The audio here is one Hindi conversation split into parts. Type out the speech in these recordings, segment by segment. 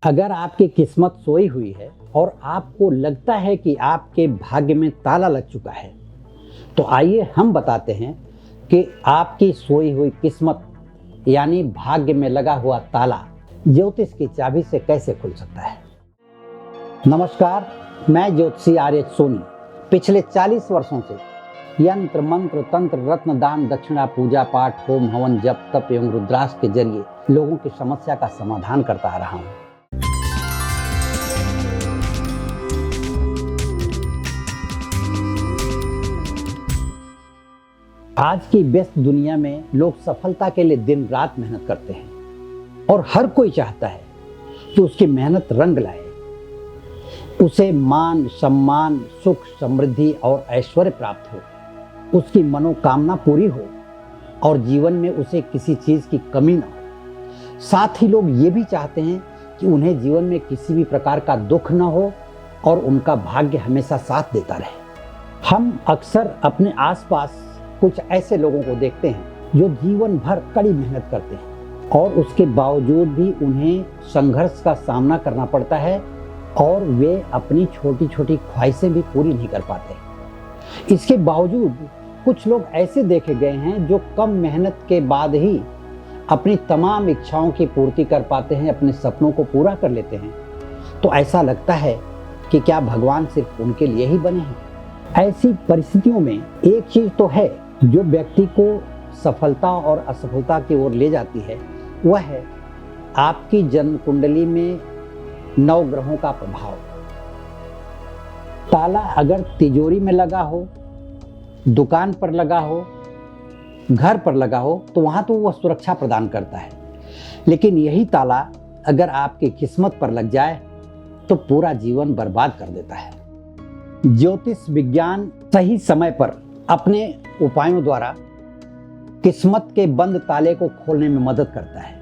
अगर आपकी किस्मत सोई हुई है और आपको लगता है कि आपके भाग्य में ताला लग चुका है, तो आइए हम बताते हैं कि आपकी सोई हुई किस्मत यानी भाग्य में लगा हुआ ताला ज्योतिष की चाबी से कैसे खुल सकता है। नमस्कार, मैं ज्योतिषी आर्य सोनी पिछले 40 वर्षों से यंत्र मंत्र तंत्र रत्न दान दक्षिणा पूजा पाठ होम हवन जप तप एवं रुद्राक्ष के जरिए लोगों की समस्या का समाधान करता आ रहा हूँ। आज की व्यस्त दुनिया में लोग सफलता के लिए दिन रात मेहनत करते हैं और हर कोई चाहता है कि उसकी मेहनत रंग लाए, उसे मान सम्मान सुख समृद्धि और ऐश्वर्य प्राप्त हो, उसकी मनोकामना पूरी हो और जीवन में उसे किसी चीज की कमी ना हो। साथ ही लोग ये भी चाहते हैं कि उन्हें जीवन में किसी भी प्रकार का दुख न हो और उनका भाग्य हमेशा साथ देता रहे। हम अक्सर अपने आसपास कुछ ऐसे लोगों को देखते हैं जो जीवन भर कड़ी मेहनत करते हैं और उसके बावजूद भी उन्हें संघर्ष का सामना करना पड़ता है और वे अपनी छोटी छोटी ख्वाहिशें भी पूरी नहीं कर पाते। इसके बावजूद कुछ लोग ऐसे देखे गए हैं जो कम मेहनत के बाद ही अपनी तमाम इच्छाओं की पूर्ति कर पाते हैं, अपने सपनों को पूरा कर लेते हैं। तो ऐसा लगता है कि क्या भगवान सिर्फ उनके लिए ही बने हैं। ऐसी परिस्थितियों में एक चीज तो है जो व्यक्ति को सफलता और असफलता की ओर ले जाती है, वह है आपकी जन्म कुंडली में 9 ग्रहों का प्रभाव। ताला अगर तिजोरी में लगा हो, दुकान पर लगा हो, घर पर लगा हो तो वहां तो वह सुरक्षा प्रदान करता है, लेकिन यही ताला अगर आपकी किस्मत पर लग जाए तो पूरा जीवन बर्बाद कर देता है। ज्योतिष विज्ञान सही समय पर अपने उपायों द्वारा किस्मत के बंद ताले को खोलने में मदद करता है।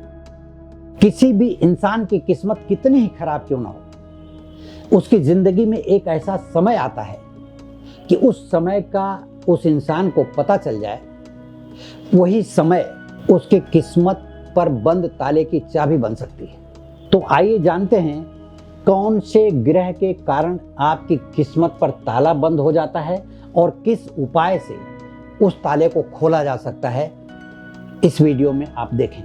किसी भी इंसान की किस्मत कितनी ही खराब क्यों ना हो, उसकी जिंदगी में एक ऐसा समय आता है कि उस समय का उस इंसान को पता चल जाए, वही समय उसकी किस्मत पर बंद ताले की चाबी बन सकती है। तो आइए जानते हैं कौन से ग्रह के कारण आपकी किस्मत पर ताला बंद हो जाता है और किस उपाय से उस ताले को खोला जा सकता है। इस वीडियो में आप देखें।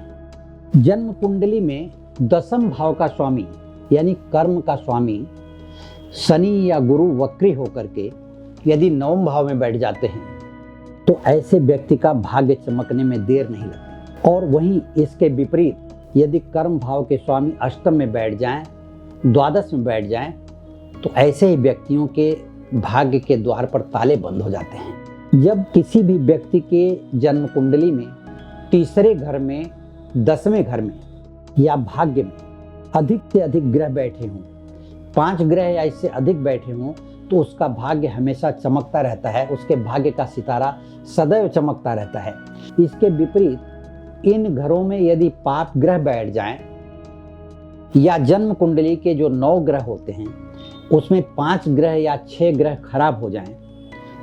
जन्म कुंडली में 10वें भाव का स्वामी यानी कर्म का स्वामी शनि या गुरु वक्री होकर के यदि 9वें भाव में बैठ जाते हैं तो ऐसे व्यक्ति का भाग्य चमकने में देर नहीं लगती। और वहीं इसके विपरीत यदि कर्म भाव के स्वामी अष्टम में बैठ जाएं, द्वादश में बैठ जाएं, तो ऐसे ही व्यक्तियों के भाग्य के द्वार पर ताले बंद हो जाते हैं। जब किसी भी व्यक्ति के जन्म कुंडली में तीसरे घर में, 10वें घर में या भाग्य में अधिक से अधिक ग्रह बैठे हों, 5 ग्रह या इससे अधिक बैठे हों, तो उसका भाग्य हमेशा चमकता रहता है, उसके भाग्य का सितारा सदैव चमकता रहता है। इसके विपरीत इन घरों में यदि पाप ग्रह बैठ जाएं या जन्म कुंडली के जो 9 ग्रह होते हैं उसमें 5 ग्रह या 6 ग्रह खराब हो जाएं,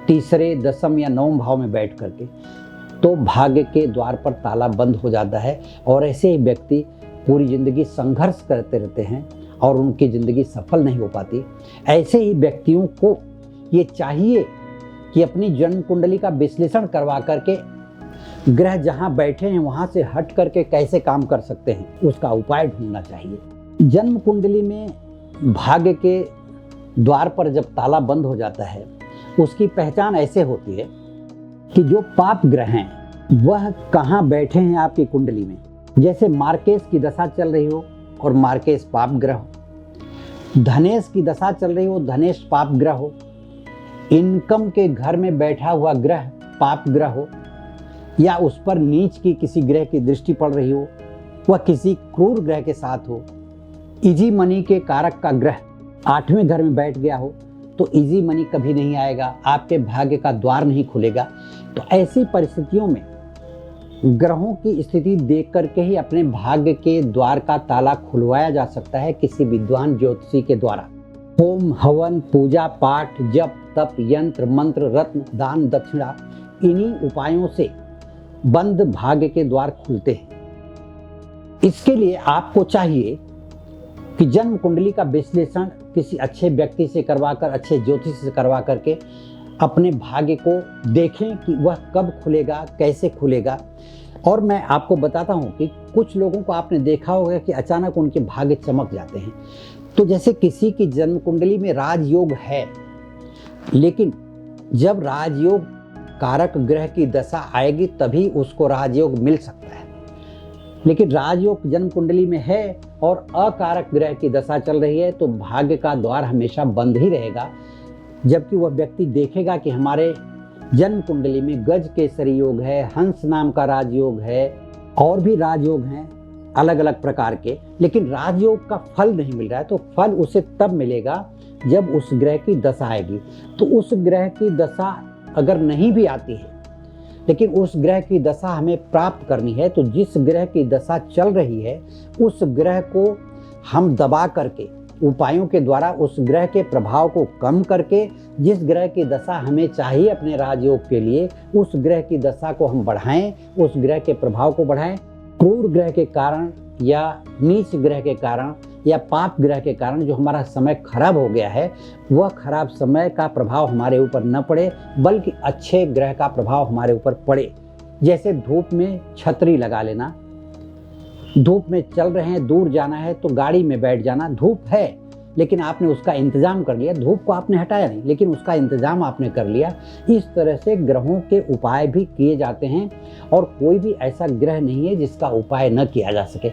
तीसरे 10वें या 9वें भाव में बैठ करके, तो भाग्य के द्वार पर ताला बंद हो जाता है और ऐसे ही व्यक्ति पूरी जिंदगी संघर्ष करते रहते हैं और उनकी जिंदगी सफल नहीं हो पाती। ऐसे ही व्यक्तियों को ये चाहिए कि अपनी जन्म कुंडली का विश्लेषण करवा करके ग्रह जहाँ बैठे हैं वहाँ से हट करके कैसे काम कर सकते हैं उसका उपाय ढूंढना चाहिए। जन्म कुंडली में भाग्य के द्वार पर जब ताला बंद हो जाता है उसकी पहचान ऐसे होती है कि जो पाप ग्रह हैं वह कहाँ बैठे हैं आपकी कुंडली में। जैसे मार्केश की दशा चल रही हो और मार्केश पाप ग्रह हो, धनेश की दशा चल रही हो, धनेश पाप ग्रह हो, इनकम के घर में बैठा हुआ ग्रह पाप ग्रह हो, या उस पर नीच की किसी ग्रह की दृष्टि पड़ रही हो, वह किसी क्रूर ग्रह के साथ हो, इजी मनी के कारक का ग्रह 8वें घर में बैठ गया हो, तो इजी मनी कभी नहीं आएगा, आपके भाग्य का द्वार नहीं खुलेगा। तो ऐसी परिस्थितियों में ग्रहों की स्थिति देख करके ही अपने भाग्य के द्वार का ताला खुलवाया जा सकता है किसी विद्वान ज्योतिषी के द्वारा। होम हवन पूजा पाठ जप तप यंत्र मंत्र रत्न दान दक्षिणा, इन्हीं उपायों से बंद भाग्य के द्वार खुलते हैं। इसके लिए आपको चाहिए कि जन्म कुंडली का विश्लेषण किसी अच्छे व्यक्ति से करवाकर, अच्छे ज्योतिष से करवा करके अपने भाग्य को देखें कि वह कब खुलेगा, कैसे खुलेगा। और मैं आपको बताता हूं कि कुछ लोगों को आपने देखा होगा कि अचानक उनके भाग्य चमक जाते हैं। तो जैसे किसी की जन्म कुंडली में राजयोग है, लेकिन जब राजयोग कारक ग्रह की दशा आएगी तभी उसको राजयोग मिल सकता है। लेकिन राजयोग जन्म कुंडली में है और अकारक ग्रह की दशा चल रही है तो भाग्य का द्वार हमेशा बंद ही रहेगा। जबकि वह व्यक्ति देखेगा कि हमारे जन्म कुंडली में गज केसरी योग है, हंस नाम का राजयोग है, और भी राजयोग हैं अलग अलग प्रकार के, लेकिन राजयोग का फल नहीं मिल रहा है। तो फल उसे तब मिलेगा जब उस ग्रह की दशा आएगी। तो उस ग्रह की दशा अगर नहीं भी आती है, लेकिन उस ग्रह की दशा हमें प्राप्त करनी है, तो जिस ग्रह की दशा चल रही है उस ग्रह को हम दबा करके उपायों के द्वारा उस ग्रह के प्रभाव को कम करके जिस ग्रह की दशा हमें चाहिए अपने राजयोग के लिए, उस ग्रह की दशा को हम बढ़ाएं, उस ग्रह के प्रभाव को बढ़ाएं। क्रूर ग्रह के कारण या नीच ग्रह के कारण या पाप ग्रह के कारण जो हमारा समय खराब हो गया है, वह खराब समय का प्रभाव हमारे ऊपर न पड़े, बल्कि अच्छे ग्रह का प्रभाव हमारे ऊपर पड़े। जैसे धूप में छतरी लगा लेना, धूप में चल रहे हैं, दूर जाना है तो गाड़ी में बैठ जाना। धूप है लेकिन आपने उसका इंतजाम कर लिया, धूप को आपने हटाया नहीं लेकिन उसका इंतजाम आपने कर लिया। इस तरह से ग्रहों के उपाय भी किए जाते हैं और कोई भी ऐसा ग्रह नहीं है जिसका उपाय न किया जा सके।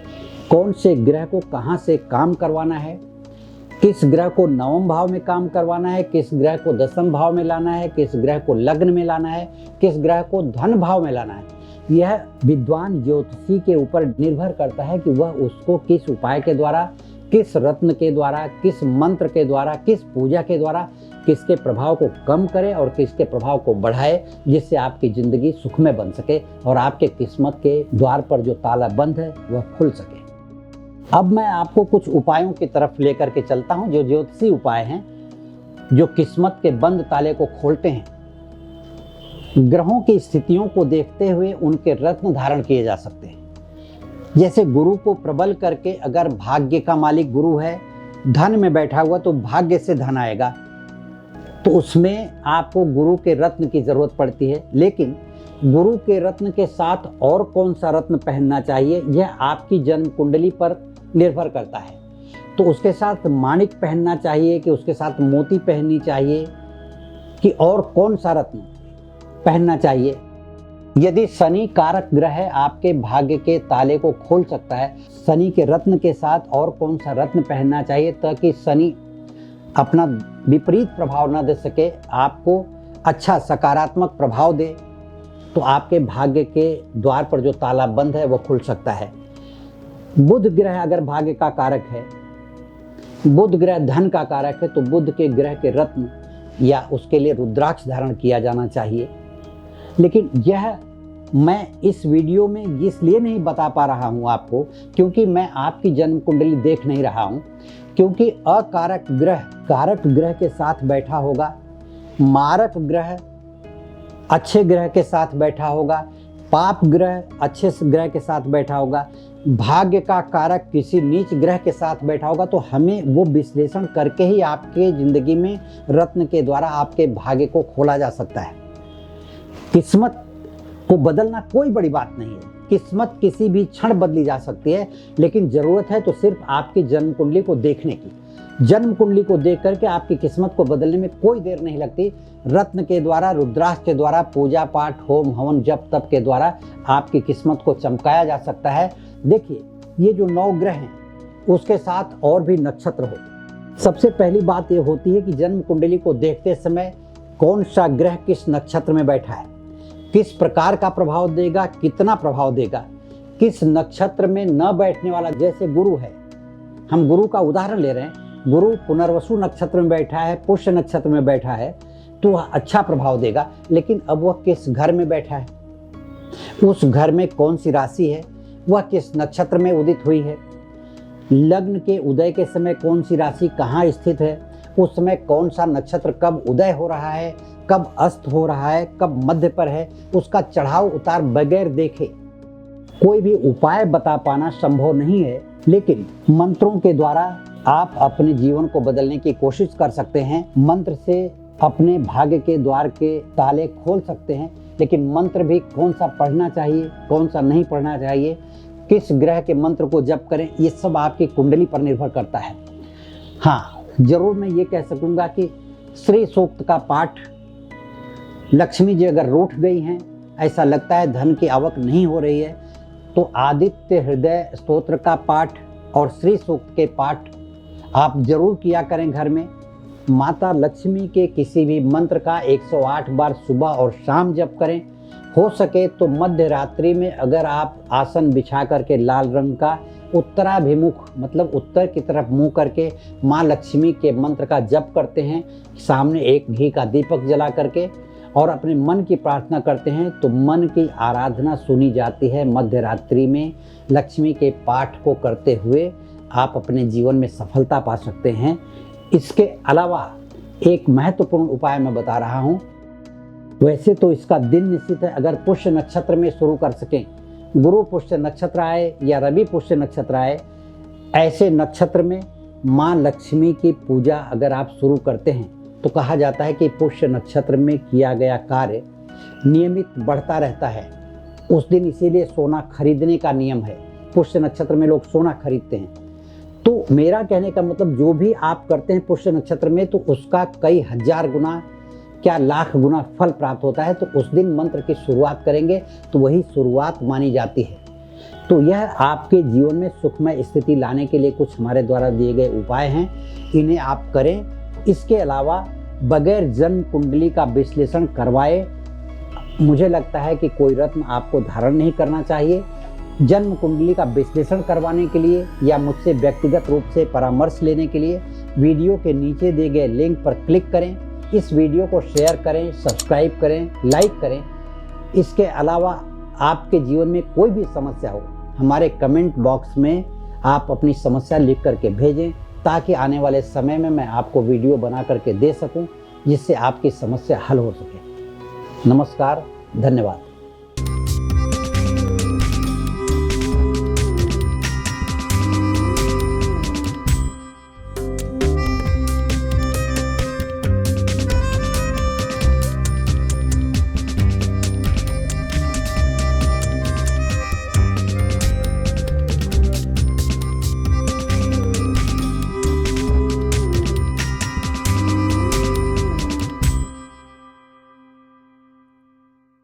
कौन से ग्रह को कहाँ से काम करवाना है, किस ग्रह को नवम भाव में काम करवाना है, किस ग्रह को दसम भाव में लाना है, किस ग्रह को लग्न में लाना है, किस ग्रह को धन भाव में लाना है, यह विद्वान ज्योतिषी के ऊपर निर्भर करता है कि वह उसको किस उपाय के द्वारा, किस रत्न के द्वारा, किस मंत्र के द्वारा, किस पूजा के द्वारा किसके प्रभाव को कम करे और किसके प्रभाव को बढ़ाए, जिससे आपकी जिंदगी सुखमय बन सके और आपके किस्मत के द्वार पर जो ताला बंद है वह खुल सके। अब मैं आपको कुछ उपायों की तरफ लेकर के चलता हूं, जो ज्योतिषी उपाय हैं जो किस्मत के बंद ताले को खोलते हैं। ग्रहों की स्थितियों को देखते हुए उनके रत्न धारण किए जा सकते हैं। जैसे गुरु को प्रबल करके, अगर भाग्य का मालिक गुरु है, धन में बैठा हुआ तो भाग्य से धन आएगा, तो उसमें आपको गुरु के रत्न की जरूरत पड़ती है। लेकिन गुरु के रत्न के साथ और कौन सा रत्न पहनना चाहिए यह आपकी जन्म कुंडली पर निर्भर करता है। तो उसके साथ माणिक पहनना चाहिए कि उसके साथ मोती पहननी चाहिए कि और कौन सा रत्न पहनना चाहिए। यदि शनि कारक ग्रह आपके भाग्य के ताले को खोल सकता है, शनि के रत्न के साथ और कौन सा रत्न पहनना चाहिए ताकि शनि अपना विपरीत प्रभाव न दे सके, आपको अच्छा सकारात्मक प्रभाव दे, तो आपके भाग्य के द्वार पर जो ताला बंद है वह खुल सकता है। बुध ग्रह अगर भाग्य का कारक है, बुध ग्रह धन का कारक है, तो बुध के ग्रह के रत्न या उसके लिए रुद्राक्ष धारण किया जाना चाहिए। लेकिन यह मैं इस वीडियो में इसलिए नहीं बता पा रहा हूं आपको क्योंकि मैं आपकी जन्म कुंडली देख नहीं रहा हूं, क्योंकि अकारक ग्रह कारक ग्रह के साथ बैठा होगा, मारक ग्रह अच्छे ग्रह के साथ बैठा होगा, पाप ग्रह अच्छे ग्रह के साथ बैठा होगा, भाग्य का कारक किसी नीच ग्रह के साथ बैठा होगा। तो हमें वो विश्लेषण करके ही आपके जिंदगी में रत्न के द्वारा आपके भाग्य को खोला जा सकता है। किस्मत को बदलना कोई बड़ी बात नहीं है, किस्मत किसी भी क्षण बदली जा सकती है, लेकिन जरूरत है तो सिर्फ आपकी जन्म कुंडली को देखने की। जन्म कुंडली को देख करके आपकी किस्मत को बदलने में कोई देर नहीं लगती। रत्न के द्वारा, रुद्राक्ष के द्वारा, पूजा पाठ, होम हवन, जप तप के द्वारा आपकी किस्मत को चमकाया जा सकता है। देखिए, ये जो 9 ग्रह हैं उसके साथ और भी नक्षत्र होते हैं। सबसे पहली बात ये होती है कि जन्म कुंडली को देखते समय कौन सा ग्रह किस नक्षत्र में बैठा है, किस प्रकार का प्रभाव देगा, कितना प्रभाव देगा, किस नक्षत्र में न बैठने वाला। जैसे गुरु है, हम गुरु का उदाहरण ले रहे हैं, गुरु पुनर्वसु नक्षत्र में बैठा है, पुष्य नक्षत्र में बैठा है, तो वह अच्छा प्रभाव देगा। लेकिन अब वह किस घर में बैठा है, उस घर में कौन सी राशि है, वह किस नक्षत्र में उदित हुई है, लग्न के उदय के समय कौन सी राशि कहाँ स्थित है, उस समय कौन सा नक्षत्र कब उदय हो रहा है, कब अस्त हो रहा है, कब मध्य पर है, उसका चढ़ाव उतार बगैर देखे कोई भी उपाय बता पाना संभव नहीं है। लेकिन मंत्रों के द्वारा आप अपने जीवन को बदलने की कोशिश कर सकते हैं। मंत्र से अपने भाग्य के द्वार के ताले खोल सकते हैं, लेकिन मंत्र भी कौन सा पढ़ना चाहिए, कौन सा नहीं पढ़ना चाहिए, किस ग्रह के मंत्र को जप करें, ये सब आपकी कुंडली पर निर्भर करता है। हाँ, जरूर मैं ये कह सकूंगा कि श्री सूक्त का पाठ, लक्ष्मी जी अगर रूठ गई हैं, ऐसा लगता है धन की आवक नहीं हो रही है, तो आदित्य हृदय स्तोत्र का पाठ और श्री सूक्त के पाठ आप जरूर किया करें घर में। माता लक्ष्मी के किसी भी मंत्र का 108 बार सुबह और शाम जप करें। हो सके तो मध्य रात्रि में अगर आप आसन बिछा करके लाल रंग का उत्तराभिमुख, मतलब उत्तर की तरफ मुंह करके माँ लक्ष्मी के मंत्र का जप करते हैं, सामने एक घी का दीपक जला करके, और अपने मन की प्रार्थना करते हैं, तो मन की आराधना सुनी जाती है। मध्य रात्रि में लक्ष्मी के पाठ को करते हुए आप अपने जीवन में सफलता पा सकते हैं। इसके अलावा एक महत्वपूर्ण उपाय मैं बता रहा हूँ। वैसे तो इसका दिन निश्चित है, अगर पुष्य नक्षत्र में शुरू कर सकें, गुरु पुष्य नक्षत्र आए या रवि पुष्य नक्षत्र आए, ऐसे नक्षत्र में माँ लक्ष्मी की पूजा अगर आप शुरू करते हैं तो कहा जाता है कि पुष्य नक्षत्र में किया गया कार्य नियमित बढ़ता रहता है। उस दिन इसीलिए सोना खरीदने का नियम है। पुष्य नक्षत्र में लोग सोना खरीदते हैं। तो मेरा कहने का मतलब, जो भी आप करते हैं पुष्य नक्षत्र में, तो उसका कई हजार गुना, क्या लाख गुना फल प्राप्त होता है। तो उस दिन मंत्र की शुरुआत करेंगे तो वही शुरुआत मानी जाती है। तो यह आपके जीवन में सुखमय स्थिति लाने के लिए कुछ हमारे द्वारा दिए गए उपाय हैं, इन्हें आप करें। इसके अलावा बगैर जन्म कुंडली का विश्लेषण करवाए मुझे लगता है कि कोई रत्न आपको धारण नहीं करना चाहिए। जन्म कुंडली का विश्लेषण करवाने के लिए या मुझसे व्यक्तिगत रूप से परामर्श लेने के लिए वीडियो के नीचे दिए गए लिंक पर क्लिक करें। इस वीडियो को शेयर करें, सब्सक्राइब करें, लाइक करें। इसके अलावा आपके जीवन में कोई भी समस्या हो, हमारे कमेंट बॉक्स में आप अपनी समस्या लिख करके भेजें, ताकि आने वाले समय में मैं आपको वीडियो बना करके दे सकूं, जिससे आपकी समस्या हल हो सके। नमस्कार, धन्यवाद।